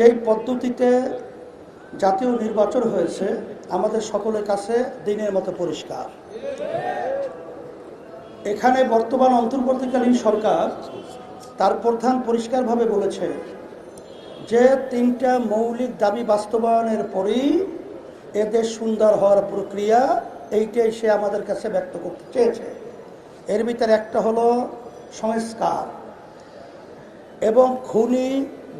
যেই পদ্ধতিতে জাতীয় নির্বাচন হয়েছে আমাদের সকলের কাছে দিনের মতো পরিষ্কার। এখানে বর্তমান অন্তর্বর্তীকালীন সরকার তার প্রধান পরিষ্কারভাবে বলেছে যে তিনটা মৌলিক দাবি বাস্তবায়নের পরেই এদেশ সুন্দর হওয়ার প্রক্রিয়া, এইটাই সে আমাদের কাছে ব্যক্ত করতে চেয়েছে। এর ভিতরে একটা হলো সংস্কার এবং খুনি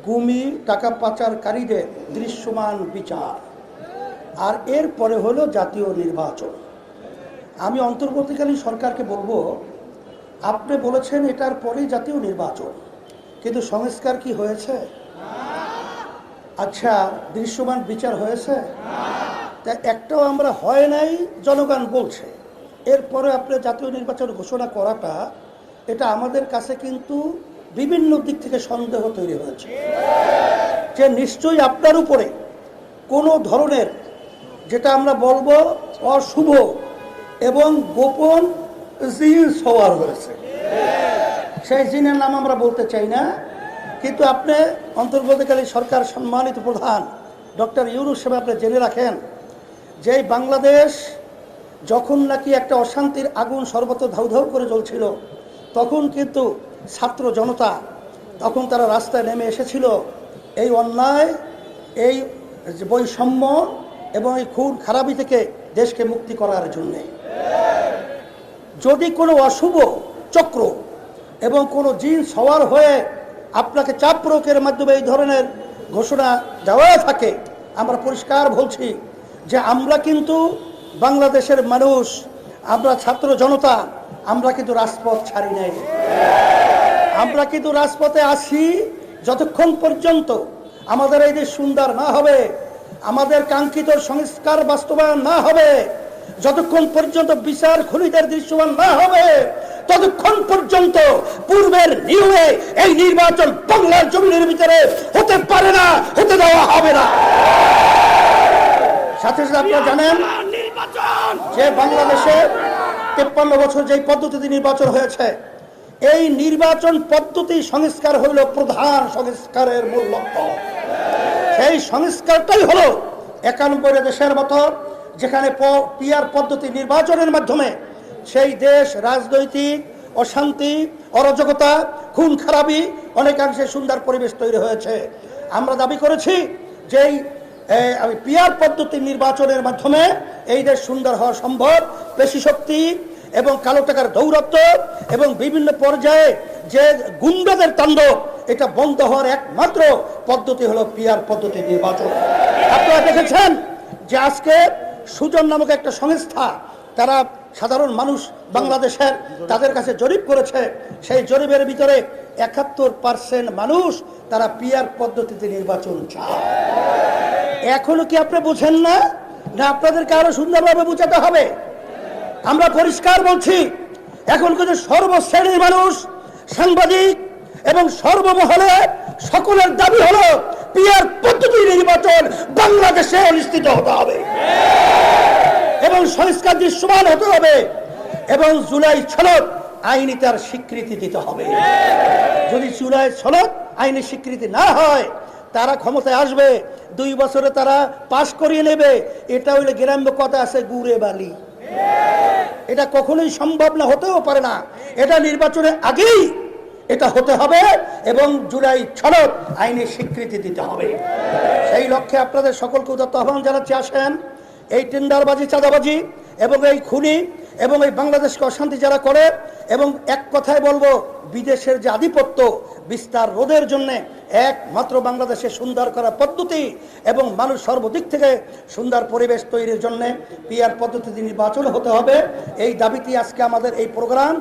গুমি টাকা পাচারকারীদের দৃশ্যমান বিচার, আর এরপরে হলো জাতীয় নির্বাচন। আমি অন্তর্বর্তীকালীন সরকারকে বলবো, আপনি বলেছেন এটার পরেই জাতীয় নির্বাচন, কিন্তু সংস্কার কি হয়েছে? আচ্ছা, দৃশ্যমান বিচার হয়েছে? তা একটাও আমরা হয় নাই জনগণ বলছে। এরপরে আপনি জাতীয় নির্বাচন ঘোষণা করাটা, এটা আমাদের কাছে কিন্তু বিভিন্ন দিক থেকে সন্দেহ তৈরি হয়েছে যে নিশ্চয়ই আপনার উপরে কোনো ধরনের, যেটা আমরা বলবো অশুভ এবং গোপন জিন সওয়ার হয়েছে। সেই জিনের নাম আমরা বলতে চাই না, কিন্তু আপনি অন্তর্বর্তীকালীন সরকার সম্মানিত প্রধান ডক্টর ইউনূস সাহেব, আপনি জেনে রাখেন যে বাংলাদেশ যখন নাকি একটা অশান্তির আগুন সর্বত্র ধাউ ধাউ করে জ্বলছিল, তখন কিন্তু ছাত্র জনতা তখন তারা রাস্তায় নেমে এসেছিল এই অন্যায়, এই বৈষম্য এবং এই খুন খারাপি থেকে দেশকে মুক্তি করার জন্যে। যদি কোনো অশুভ চক্র এবং কোনো জিন সওয়ার হয়ে আপনাকে চাপ প্রয়োগের মাধ্যমে এই ধরনের ঘোষণা দেওয়া থাকে, আমরা পরিষ্কার বলছি যে আমরা কিন্তু বাংলাদেশের মানুষ, আমরা ছাত্র জনতা, আমরা কিন্তু রাজপথ ছাড়ি নাই। আমরা কিন্তু রাজপথে আসি যতক্ষণ পর্যন্ত আমাদের এই দেশ সুন্দর না হবে, আমাদের কাঙ্ক্ষিত সংস্কার বাস্তবায়ন না হবে, যতক্ষণ পর্যন্ত বিচার খুনিদের দৃশ্যমান না হবে, ততক্ষণ পর্যন্ত পূর্বের নিয়মে এই নির্বাচন বাংলার জমিনের ভিতরে হতে পারে না, হতে দেওয়া হবে না। সাথে সাথে আপনারা জানেন যে বাংলাদেশে 53 বছর যেই পদ্ধতিতে নির্বাচন হয়েছে, এই নির্বাচন পদ্ধতি সংস্কার হইল প্রধান সংস্কারের মূল লক্ষ্য। সেই সংস্কারটাই হলো 91 দেশের মতো, যেখানে পিআর পদ্ধতি নির্বাচনের মাধ্যমে সেই দেশ রাজনৈতিক অশান্তি, অরাজকতা, খুন খারাপি অনেকাংশে সুন্দর পরিবেশ তৈরি হয়েছে। আমরা দাবি করেছি যে পিআর পদ্ধতি নির্বাচনের মাধ্যমে এই দেশ সুন্দর হওয়া সম্ভব। পেশি শক্তি এবং কালো টাকার দৌরাত্ম্য এবং বিভিন্ন পর্যায়ে যে গুন্ডাদের তাণ্ডব, এটা বন্ধ হওয়ার একমাত্র পদ্ধতি হলো পিআর পদ্ধতি নির্বাচন। আপনারা দেখেছেন যে আজকে সুজন নামক একটা সংস্থা, তারা সাধারণ মানুষ বাংলাদেশের তাদের কাছে জরিপ করেছে, সেই জরিপের ভিতরে 71% মানুষ তারা পিআর পদ্ধতিতে নির্বাচন চায়। এখনো কি আপনি বুঝেন না? না আপনাদেরকে আরো সুন্দরভাবে বুঝাতে হবে? আমরা পরিষ্কার বলছি, এখন কিন্তু সর্বশ্রেণীর মানুষ, সাংবাদিক এবং সর্বমহলে সকলের দাবি হলো পিআর পদ্ধতি নির্বাচন বাংলাদেশে অনুষ্ঠিত হতে হবে এবং সংস্কার দৃশ্যমান হতে হবে এবং জুলাই সনদ আইনি তার স্বীকৃতি দিতে হবে। যদি জুলাই সনদ আইনি স্বীকৃতি না হয়, তারা ক্ষমতায় আসবে, 2 বছরে তারা পাশ করিয়ে নেবে। এটা হইলে গ্রাম্য কথা আছে, গুড়ে বালি। এটা কখনোই সম্ভব না, হতেও পারে না। এটা নির্বাচনের আগেই এটা হতে হবে এবং জুলাই সনদ আইনি স্বীকৃতি দিতে হবে। সেই লক্ষ্যে আপনাদের সকলকে উদাত্ত আহ্বান জানাচ্ছি, আসেন এই টেন্ডারবাজি, চাঁদাবাজি এবং এই খুনি এবং এই বাংলাদেশকে অশান্তি যারা করে, এবং এক কথায় বলবো বিদেশের যে আধিপত্য বিস্তার রোধের জন্য একমাত্র বাংলাদেশে সুন্দর করা পদ্ধতি এবং মানুষ সর্বদিক থেকে সুন্দর পরিবেশ তৈরির জন্য পিআর পদ্ধতি নির্বাচন হতে হবে। এই দাবিটি আজকে আমাদের এই প্রোগ্রাম।